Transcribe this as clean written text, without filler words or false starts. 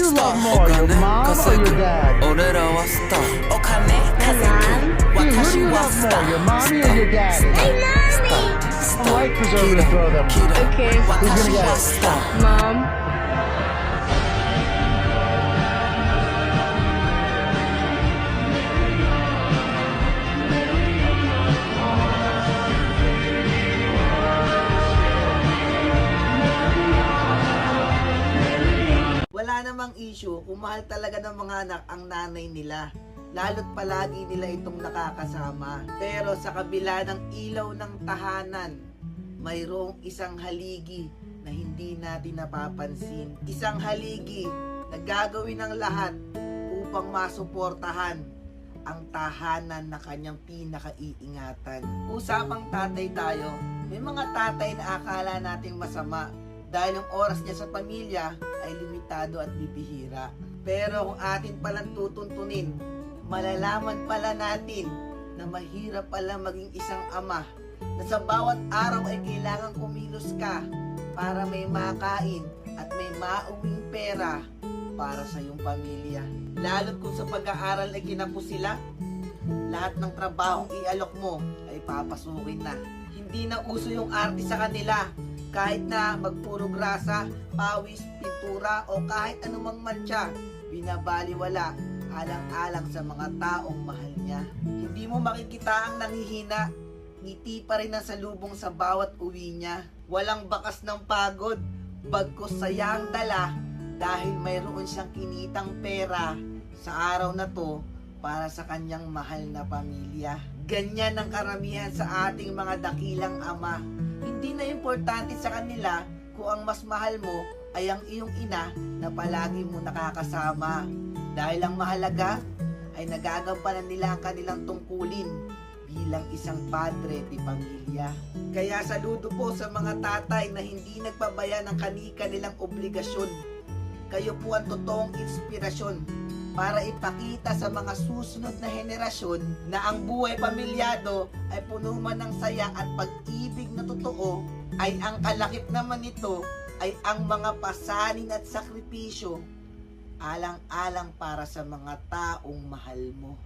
you love more, your mom or your dad? Hey, man. Who do you love more, your mommy or your daddy? A life preserver to throw them. Okay. Who's gonna get it? Mom. Wala namang issue kung mahal talaga ng mga anak ang nanay nila. Lalo't palagi nila itong nakakasama. Pero sa kabila ng ilaw ng tahanan, mayroong isang haligi na hindi natin napapansin. Isang haligi na gagawin ng lahat upang masuportahan ang tahanan na kanyang pinakaiingatan. Usapang tatay tayo, may mga tatay na akala nating masama dahil ang oras niya sa pamilya ay limitado at bibihira. Pero kung atin palang tutuntunin, malalaman pala natin na mahirap pala maging isang ama na sa bawat araw ay kailangan kumilos ka para may makain at may mauwing pera para sa iyong pamilya. Lalo't kung sa pag-aaral ay kinapos sila, lahat ng trabahong ialok mo ay papasukin na. Hindi na uso yung arte sa kanila. Kahit na magpuro grasa, pawis, pintura o kahit anumang mantsa, binabaliwala alang-alang sa mga taong mahal niya. Hindi mo makikita ang nanghihina, ngiti pa rin ang salubong sa bawat uwi niya. Walang bakas ng pagod, bagkus saya ang dala dahil mayroon siyang kinitang pera sa araw na to para sa kanyang mahal na pamilya. Ganyan ang karamihan sa ating mga dakilang ama. Hindi na importante sa kanila kung ang mas mahal mo ay ang iyong ina na palagi mo nakakasama. Dahil ang mahalaga ay nagagampanan nila ang kanilang tungkulin bilang isang padre di pamilya. Kaya saludo po sa mga tatay na hindi nagpabaya ng kanilang obligasyon. Kayo po ang totoong inspirasyon para ipakita sa mga susunod na henerasyon na ang buhay pamilyado ay puno man ng saya at pag-ibig na totoo, ay ang kalakip naman nito ay ang mga pasanin at sakripisyo alang-alang para sa mga taong mahal mo.